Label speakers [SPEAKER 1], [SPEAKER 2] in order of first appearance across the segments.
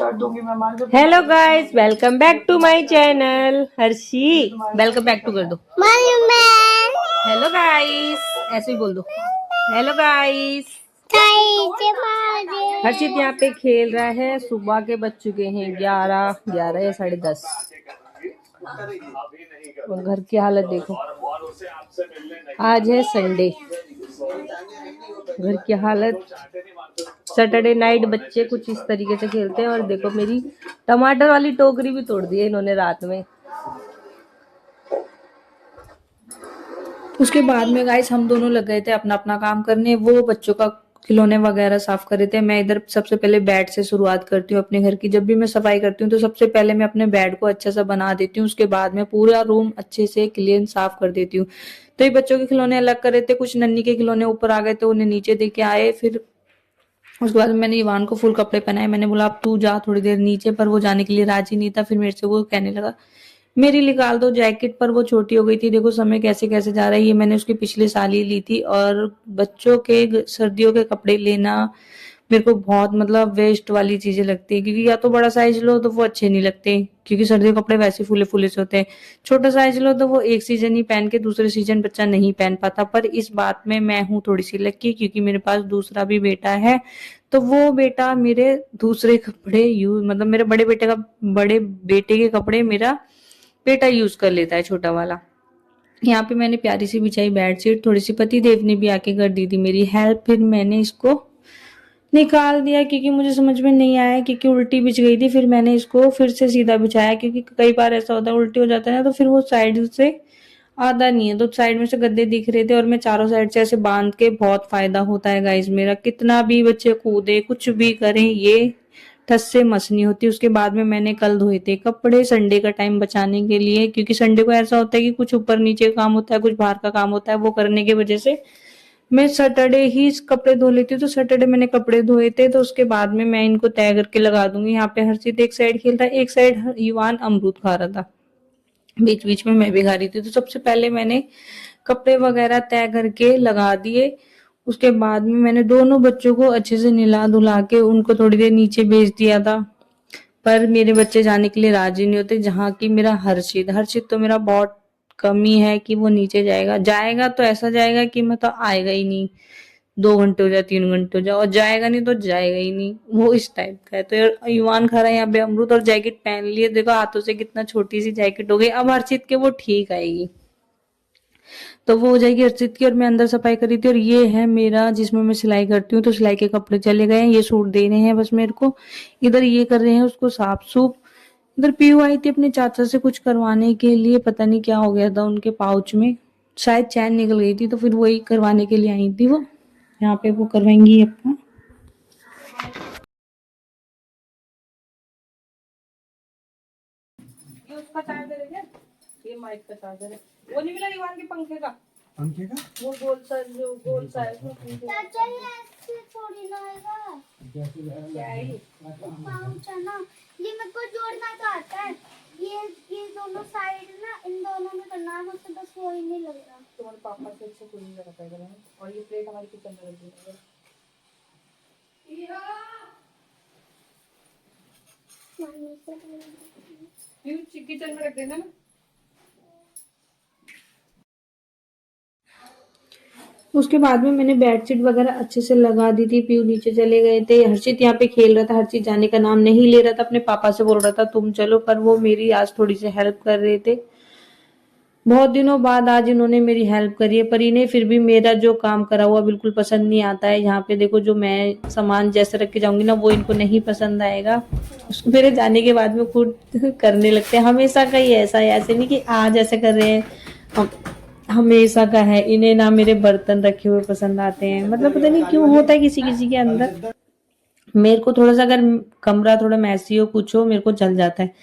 [SPEAKER 1] कर दूंगी मैं मार।
[SPEAKER 2] Hello guys, welcome back to my channel. Harshi welcome back to कर दो। हेलो गाइस, ऐसे ही बोल दो। Hello guys. हर्षित यहाँ पे खेल रहा है। सुबह के बज चुके हैं 11 या 10:30। और घर की हालत देखो। आज है संडे। घर की हालत, सैटरडे नाइट बच्चे कुछ इस तरीके से खेलते हैं। और देखो मेरी टमाटर वाली टोकरी भी तोड़ दी है इन्होंने रात में। उसके बाद में गाइस हम दोनों लग गए थे अपना अपना काम करने। वो बच्चों का खिलौने वगैरह साफ कर रहे थे। मैं इधर सबसे पहले बेड से शुरुआत करती हूँ अपने घर की। जब भी मैं सफाई करती हूँ तो सबसे पहले मैं अपने बेड को अच्छा सा बना देती हूँ। उसके बाद में पूरा रूम अच्छे से क्लीन साफ कर देती हूँ। तो ये बच्चों के खिलौने अलग कर रहे थे, कुछ नन्ही के खिलौने ऊपर आ गए थे, उन्हें नीचे दे के आए। फिर उसके बाद मैंने इवान को फुल कपड़े पहनाए। मैंने बोला अब तू जा थोड़ी देर नीचे, पर वो जाने के लिए राजी नहीं था। फिर मेरे से वो कहने लगा मेरी निकाल दो जैकेट, पर वो छोटी हो गई थी। देखो समय कैसे कैसे जा रहा है। ये मैंने उसके पिछले साल ही ली थी। और बच्चों के सर्दियों के कपड़े लेना मेरे को बहुत मतलब वेस्ट वाली चीजें लगती है, क्योंकि या तो बड़ा साइज लो तो वो अच्छे नहीं लगते, क्योंकि सर्दियों के कपड़े वैसे फूले फूले से होते हैं। छोटा साइज लो तो वो एक सीजन ही पहन के दूसरे सीजन बच्चा नहीं पहन पाता। पर इस बात में मैं हूँ थोड़ी सी लकी, क्योंकि मेरे पास दूसरा भी बेटा है। तो वो बेटा मेरे दूसरे कपड़े यूज मतलब बड़े बेटे के कपड़े मेरा बेटा यूज कर लेता है, छोटा वाला। यहाँ पे मैंने प्यारी सी बिछाई बेडशीट। थोड़ी सी पति देव ने भी आके कर दी थी मेरी हेल्प। फिर मैंने इसको निकाल दिया, क्योंकि मुझे समझ में नहीं आया, क्योंकि उल्टी बिछ गई थी। फिर मैंने इसको फिर से सीधा बिछाया, क्योंकि कई बार ऐसा होता है उल्टी हो जाता है ना, तो फिर वो साइड से आता नहीं है। तो साइड में से गद्दे दिख रहे थे और मैं चारों साइड से ऐसे बांध के, बहुत फायदा होता है गाइज मेरा। कितना भी बच्चे कूदे कुछ भी करें, ये ठस से मस नहीं होती। उसके बाद में मैंने कल धोए थे कपड़े संडे का टाइम बचाने के लिए, क्योंकि संडे को ऐसा होता है कि कुछ ऊपर नीचे का काम होता है, कुछ बाहर का काम होता है। वो करने की वजह से मैं सैटरडे ही कपड़े धो लेती हूँ। तो सैटरडे मैंने कपड़े धोए थे। तो उसके बाद में मैं इनको तय करके लगा दूंगी। यहाँ पे हर्षित एक साइड खेल रहा है, एक साइड युवान अमरूद खा रहा था, बीच बीच में मैं भी खा रही थी। तो सबसे पहले मैंने कपड़े वगैरह तय करके लगा दिए। उसके बाद में मैंने दोनों बच्चों को अच्छे से नहला धुला के उनको थोड़ी देर नीचे भेज दिया था। पर मेरे बच्चे जाने के लिए राजी नहीं होते, जहाँ की मेरा हर्षित हर्षित तो मेरा बहुत कमी है कि वो नीचे जाएगा। जाएगा तो ऐसा जाएगा कि मतलब आएगा ही नहीं, 2 घंटे हो जाए 3 घंटे हो जाए, और जाएगा नहीं तो जाएगा ही नहीं, वो इस टाइप का है। तो यार युवान खा रहा है यहाँ पे अमरूद, और जैकेट पहन लिए। देखो हाथों से कितना छोटी सी जैकेट हो गई। अब हर्षित के वो ठीक आएगी, तो वो हो जाएगी हर्षित की। और मैं अंदर सफाई करी थी। और ये है मेरा जिसमें मैं सिलाई करती हूँ। तो सिलाई के कपड़े चले गए हैं, ये सूट देने हैं बस मेरे को। इधर ये कर रहे हैं उसको साफ सूफ। इधर पीयू आई थी अपने चाचा से कुछ करवाने के लिए, पता नहीं क्या हो गया था उनके पाउच में, शायद चैन निकल गई थी, तो फिर वही करवाने के लिए आई थी वो। यहाँ पे वो करवाएंगी अपना। ये उसका चार्जर है क्या? ये माइक का चार्जर है। वो नहीं मिला ईवान के पंखे का? वो गोल सा, जो गोल सा है उसमें चाचा, ये ऐसे थोड़ी ना आएगा। क्या है ये? पाउच है ना, ये मेरे को जोड़ना तो आता है। ये दोनों साइड ना, इन दोनों में करना है मुझसे, बस वो ही नहीं लग रहा। तुम्हारे पापा से अच्छा कोई नहीं लगा पाएगा ना। और ये प्लेट हमारी किचन में रख दी है। किचन में रख देना ना। उसके बाद में मैंने बेडशीट वगैरह अच्छे से लगा दी थी। पीयू नीचे चले गए थे। हर्षित यहाँ पे खेल रहा था। हर्षित जाने का नाम नहीं ले रहा था, अपने पापा से बोल रहा था तुम चलो, पर वो मेरी आज थोड़ी सी हेल्प कर रहे थे। बहुत दिनों बाद आज इन्होंने मेरी हेल्प करी है, पर इन्हें फिर भी मेरा जो काम करा हुआ बिल्कुल पसंद नहीं आता है। यहाँ पे देखो, जो मैं सामान जैसे रख के जाऊंगी ना, वो इनको नहीं पसंद आएगा। उसको मेरे जाने के बाद में खुद करने लगते हैं। हमेशा का ही ऐसा है, ऐसे नहीं कि आज ऐसे कर रहे हैं, हमेशा का है। इन्हें ना मेरे बर्तन रखे हुए पसंद आते हैं, मतलब पता नहीं क्यों होता है किसी किसी के अंदर। मेरे को थोड़ा सा अगर कमरा थोड़ा मैसी हो कुछ हो, मेरे को जल जाता है।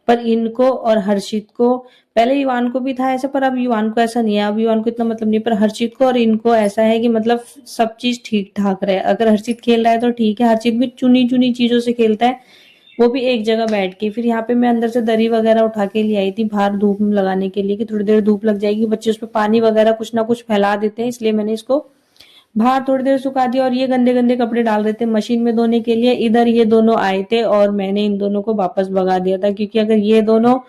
[SPEAKER 2] पर इनको और हर्षित को, पहले युवान को भी था ऐसा, पर अब युवान को ऐसा नहीं है। अब युवान को इतना मतलब नहीं, पर हर्षित को और इनको ऐसा है कि मतलब सब चीज ठीक ठाक रहे। अगर हर्षित खेल रहा है तो ठीक है। हर्षित भी चुनी चुनी चीजों से खेलता है, वो भी एक जगह बैठ के। फिर यहाँ पे मैं अंदर से दरी वगैरह उठा के ले आई थी बाहर धूप में लगाने के लिए, कि थोड़ी देर धूप लग जाएगी। बच्चे उस पर पानी वगैरह कुछ ना कुछ फैला देते हैं, इसलिए मैंने इसको बाहर थोड़ी देर सुखा दिया और ये गंदे गंदे कपड़े डाल रहे थे मशीन में धोने के लिए। इधर ये दोनों आए थे और मैंने इन दोनों को वापस भगा दिया था, क्योंकि अगर ये दोनों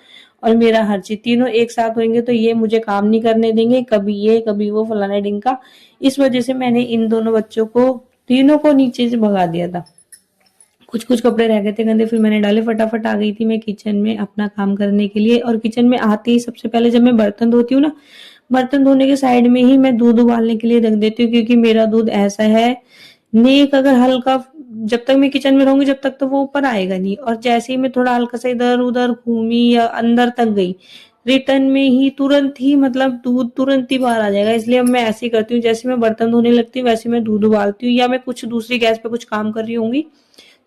[SPEAKER 2] और मेरा हर्षी तीनों एक साथ होंगे तो ये मुझे काम नहीं करने देंगे, कभी ये कभी वो फलाना ढिमका। इस वजह से मैंने इन दोनों बच्चों को तीनों को नीचे से भगा दिया था। कुछ कुछ कपड़े रह गए थे गंदे, फिर मैंने डाले। फटाफट आ गई थी मैं किचन में अपना काम करने के लिए। और किचन में आते ही सबसे पहले जब मैं बर्तन धोती हूँ ना, बर्तन धोने के साइड में ही मैं दूध उबालने के लिए रख देती हूँ, क्योंकि मेरा दूध ऐसा है नेक, अगर हल्का, जब तक मैं किचन में रहूंगी जब तक तो वो ऊपर आएगा नहीं, और जैसे ही मैं थोड़ा हल्का सा इधर उधर घूमी या अंदर तक गई, रिटर्न में ही तुरंत ही मतलब दूध तुरंत ही बाहर आ जाएगा। इसलिए अब मैं ऐसे ही करती हूँ, जैसे मैं बर्तन धोने लगती हूँ वैसे मैं दूध उबालती हूँ, या मैं कुछ दूसरी गैस पे कुछ काम कर रही होंगी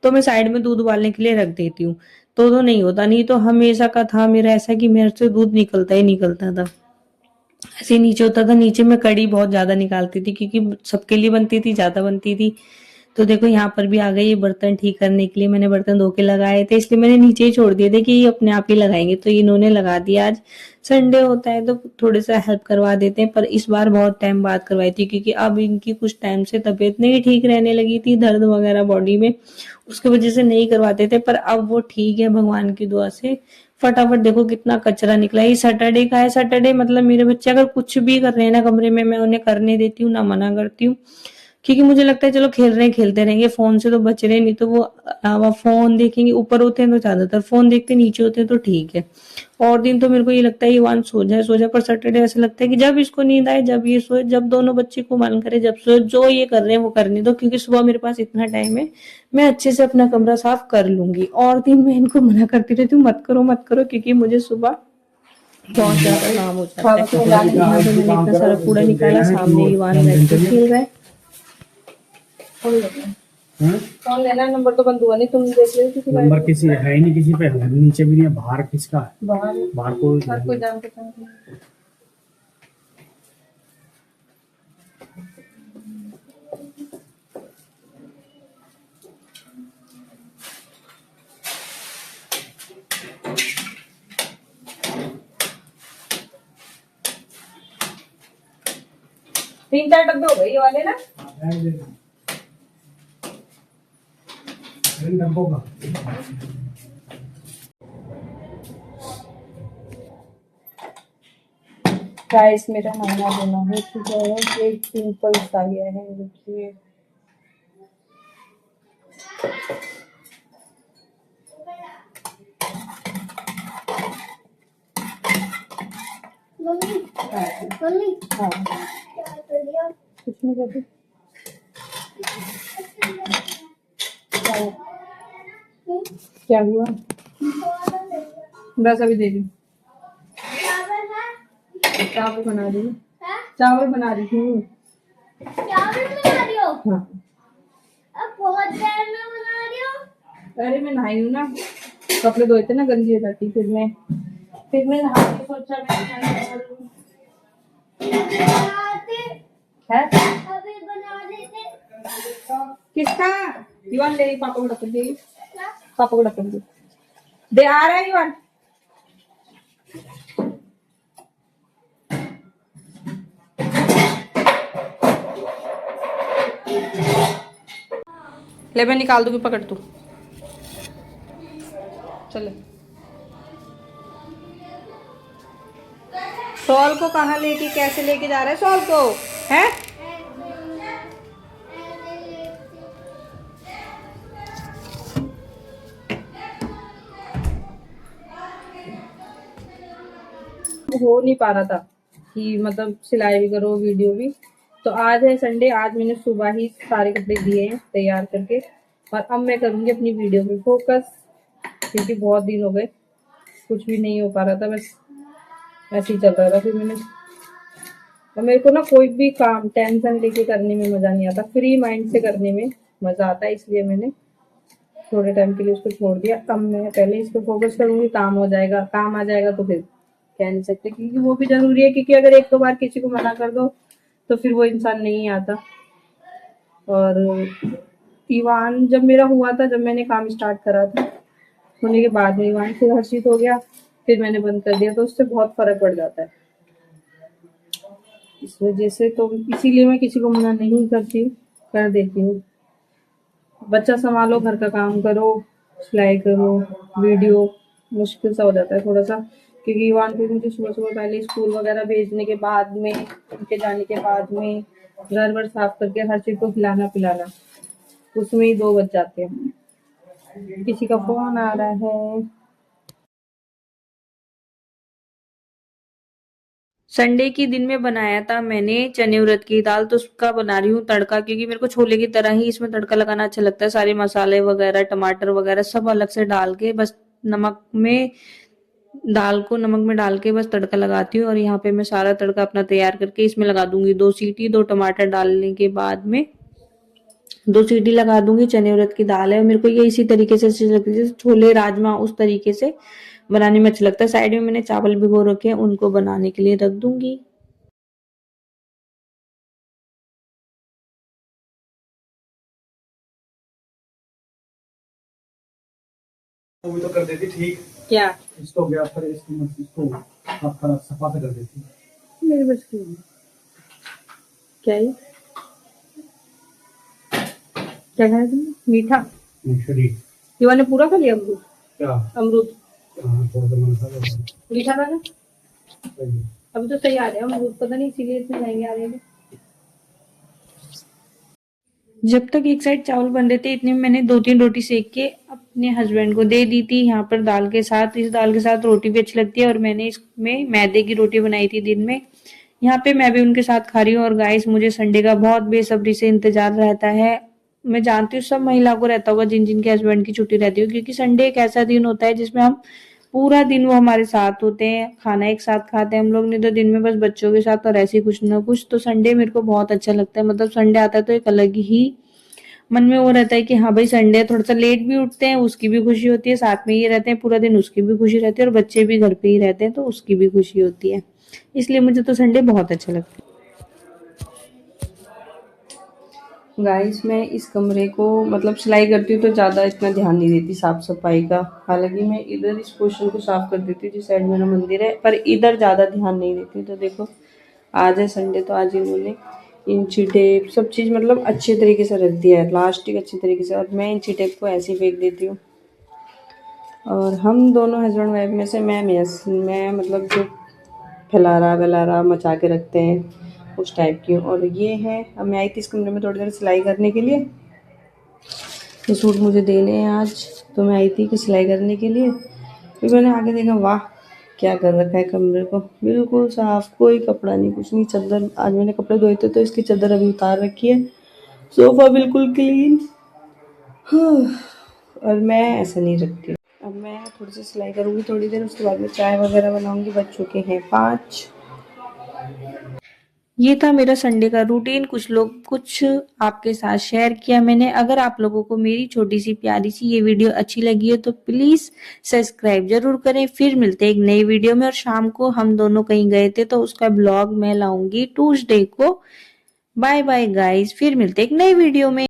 [SPEAKER 2] तो मैं साइड में दूध उबालने के लिए रख देती हूँ। तो नहीं होता, नहीं तो हमेशा का था मेरा ऐसा कि मेरे से दूध निकलता ही निकलता था। ऐसे नीचे होता था, नीचे में कड़ी बहुत ज्यादा निकालती थी, क्योंकि सबके लिए बनती थी, ज्यादा बनती थी। तो देखो यहाँ पर भी आ गए ये बर्तन ठीक करने के लिए। मैंने बर्तन धो के लगाए थे, इसलिए मैंने नीचे ही छोड़ दिए थे कि ये अपने आप ही लगाएंगे, तो इन्होंने लगा दिया। आज संडे होता है तो थोड़ा सा हेल्प करवा देते हैं, पर इस बार बहुत टाइम बाद करवाई थी, क्योंकि अब इनकी कुछ टाइम से तबीयत नहीं ठीक रहने लगी थी, दर्द वगैरह बॉडी में, उसकी वजह से नहीं करवाते थे। पर अब वो ठीक है भगवान की दुआ से। फटाफट देखो कितना कचरा निकला। ये सैटरडे का है, सैटरडे मतलब मेरे बच्चे अगर कुछ भी कर रहे हैं ना कमरे में, मैं उन्हें करने देती हूँ, ना मना करती हूँ, क्योंकि मुझे लगता है चलो खेल रहे हैं खेलते रहेंगे, फोन से तो बच रहे, नहीं तो वो फोन देखेंगे। ऊपर होते हैं तो ज्यादातर फोन देखते, नीचे होते हैं तो ठीक है। और दिन तो मेरे को ये लगता है ईवान सो जाए, पर सैटरडे ऐसा लगता है कि जब इसको नींद आए, जब ये सोए, जब दोनों बच्चे को मन करे, जब सोए, जो ये कर रहे हैं वो करने दो, क्योंकि सुबह मेरे पास इतना टाइम है, मैं अच्छे से अपना कमरा साफ कर लूंगी। और दिन में इनको मना करती रहती हूँ मत करो मत करो, क्योंकि मुझे सुबह बहुत ज्यादा काम हो जाता है। यहाँ पे मैंने इतना सारा कूड़ा निकाला, सामने ईवान बैठ के खेल रहा है। फोन लेना, नंबर तो बंद हुआ नहीं, तुम देख रहे हो
[SPEAKER 1] नंबर किसी है ही नहीं, किसी पे नीचे भी नहीं है, बाहर किसका है? बाहर को
[SPEAKER 2] हर कोई जान पहचान नहीं। 3-4 डब्बे हो गए ये वाले ना।
[SPEAKER 1] डब्बों का
[SPEAKER 2] गाइस मेरा नहाना धोना हो चुका है, एक पिंपल्स आ गया है देखिए।
[SPEAKER 3] मम्मी मम्मी
[SPEAKER 2] हाँ
[SPEAKER 3] क्या कर दिया?
[SPEAKER 2] कुछ नहीं करती। क्या हुआ? बस अभी दे दी। चावल बना रही हूँ, चावल बना रही हूँ।
[SPEAKER 3] चावल बना रही हो?
[SPEAKER 2] हाँ।
[SPEAKER 3] अब बहुत देर में बना रही हो?
[SPEAKER 2] अरे मैं नहाई हूँ ना, कपड़े धोए थे ना, गंदी हो जाती, फिर मैं नहा के सोचा मैं खाना बना लूँ।
[SPEAKER 3] बनाते
[SPEAKER 2] है
[SPEAKER 3] अभी बना देते।
[SPEAKER 2] किसका? ईवान ले, पापा को ढक्कन दे,
[SPEAKER 3] क्या?
[SPEAKER 2] पापा को ढक्कन दे आ रहा है ईवान। ले मैं निकाल दूंगी, पकड़ तू। चले सॉल को कहाँ लेके, कैसे लेके जा रहा है सॉल को? है हो नहीं पा रहा था कि मतलब सिलाई भी करो वीडियो भी। तो आज है संडे, आज मैंने सुबह ही सारे कपड़े दिए हैं तैयार करके, और अब मैं करूंगी अपनी वीडियो पे फोकस, क्योंकि बहुत दिन हो गए कुछ भी नहीं हो पा रहा था, बस ऐसे ही चल रहा था। फिर मैंने, और मेरे को ना कोई भी काम टेंशन लेके करने में मजा नहीं आता, फ्री माइंड से करने में मजा आता है, इसलिए मैंने थोड़े टाइम के लिए उसको छोड़ दिया। अब मैं पहले इस पर फोकस करूंगी, काम हो जाएगा, काम आ जाएगा तो फिर कह नहीं सकते, क्योंकि वो भी जरूरी है, क्योंकि अगर एक दो बार किसी को मना कर दो तो फिर वो इंसान नहीं आता। और ईवान जब मेरा हुआ था, जब मैंने काम स्टार्ट करा था, होने के बाद में ईवान फिर हर्षित हो गया, फिर मैंने बंद कर दिया, तो उससे बहुत फर्क पड़ जाता है। इस वजह से तो इसीलिए मैं किसी को मना नहीं करती हूँ, कर देती हूँ। बच्चा संभालो, घर का काम करो, सिलाई करो, वीडियो मुश्किल सा हो जाता है थोड़ा सा, क्योंकि इवान को मुझे सुबह सुबह पहले स्कूल वगैरह भेजने के बाद में, उनके जाने के बाद में घर वर साफ करके हर चीज को खिलाना पिलाना, उसमें ही 2 बज जाते हैं। किसी का फोन आ रहा है। संडे के दिन में बनाया था मैंने चने उड़द की दाल, तो उसका बना रही हूँ तड़का, क्योंकि मेरे को छोले की तरह ही इसमें तड़का लगाना अच्छा लगता है। सारे मसाले वगैरह, टमाटर वगैरह सब अलग से डाल के, बस नमक में, दाल को नमक में डाल के बस तड़का लगाती हूँ। और यहाँ पे मैं सारा तड़का अपना तैयार करके इसमें लगा दूंगी 2 सीटी। 2 टमाटर डालने के बाद में 2 सीटी लगा दूंगी। चने उड़द की दाल है और मेरे को ये इसी तरीके से अच्छी लगती है, जैसे छोले राजमा उस तरीके से बनाने में अच्छा लगता है। साइड में मैंने चावल भिगो रखे हैं, उनको बनाने के लिए रख दूंगी।
[SPEAKER 1] वो भी तो कर देती ठीक।
[SPEAKER 2] क्या
[SPEAKER 1] इसको गया फिर इसको आप सफा से कर देती।
[SPEAKER 2] मेरे बस की नहीं। क्या ये क्या खाया तुमने? मीठा?
[SPEAKER 1] शरीर
[SPEAKER 2] युवा ने पूरा खा लिया अमरूद?
[SPEAKER 1] क्या
[SPEAKER 2] अमरूद
[SPEAKER 1] थोड़ा सा मन था
[SPEAKER 2] मीठा था ना? अभी तो सही आ रहे हैं अमरूद, पता नहीं इसीलिए इतने महंगे आ रहे हैं। जब तक एक साइड चावल बन रहे थे, इतने में मैंने 2-3 रोटी सेक के अपने हस्बैंड को दे दी थी। यहाँ पर दाल के साथ, इस दाल के साथ रोटी भी अच्छी लगती है, और मैंने इसमें मैदे की रोटी बनाई थी दिन में। यहाँ पे मैं भी उनके साथ खा रही हूँ। और गाइस, मुझे संडे का बहुत बेसब्री से इंतजार रहता है। मैं जानती हूँ सब महिला को रहता होगा, जिन जिनके हस्बैंड की छुट्टी रहती है, क्योंकि संडे एक ऐसा दिन होता है जिसमें हम पूरा दिन वो हमारे साथ होते हैं, खाना एक साथ खाते हैं हम लोग। नहीं तो दिन में बस बच्चों के साथ और ऐसे कुछ ना कुछ। तो संडे मेरे को बहुत अच्छा लगता है, मतलब संडे आता है तो एक अलग ही मन में वो रहता है कि हाँ भाई संडे, थोड़ा सा लेट भी उठते हैं, उसकी भी खुशी होती है, साथ में ये रहते हैं पूरा दिन, उसकी भी खुशी रहती है, और बच्चे भी घर पे ही रहते हैं तो उसकी भी खुशी होती है। इसलिए मुझे तो संडे बहुत अच्छा लगता है। गाइस, मैं इस कमरे को मतलब सिलाई करती हूँ तो ज़्यादा इतना ध्यान नहीं देती साफ सफाई का। हालांकि मैं इधर इस पोर्शन को साफ कर देती हूँ जिस साइड मेरा मंदिर है, पर इधर ज़्यादा ध्यान नहीं देती। तो देखो, आज है संडे तो आज इन्होंने इंची टेप सब चीज़ मतलब अच्छे तरीके से रख दिया है, प्लास्टिक अच्छी तरीके से, और मैं इंची टेप को ऐसे ही फेंक देती हूँ। और हम दोनों हस्बैंड वाइफ में से मैं मतलब जो फैलारा वैलारा मचा के रखते हैं उस टाइप की। और ये है, अब मैं आई थी इस कमरे में थोड़ी देर सिलाई करने के लिए। ये सूट मुझे देने हैं आज, तो मैं आई थी कि सिलाई करने के लिए। फिर मैंने आगे देखा, वाह क्या कर रखा है कमरे को, बिल्कुल साफ, कोई कपड़ा नहीं, कुछ नहीं। चादर आज मैंने कपड़े धोए थे तो इसकी चादर अभी उतार रखी है। सोफा बिल्कुल क्लीन। और मैं ऐसा नहीं रखती। अब मैं थोड़ी सी सिलाई करूँगी थोड़ी देर, उसके बाद में चाय वगैरह बनाऊँगी। बच्चों के हैं 5। ये था मेरा संडे का रूटीन, कुछ आपके साथ शेयर किया मैंने। अगर आप लोगों को मेरी छोटी सी प्यारी सी ये वीडियो अच्छी लगी है तो प्लीज सब्सक्राइब जरूर करें। फिर मिलते हैं एक नई वीडियो में। और शाम को हम दोनों कहीं गए थे तो उसका ब्लॉग मैं लाऊंगी ट्यूसडे को। बाय बाय गाइस, फिर मिलते हैं एक नई वीडियो में।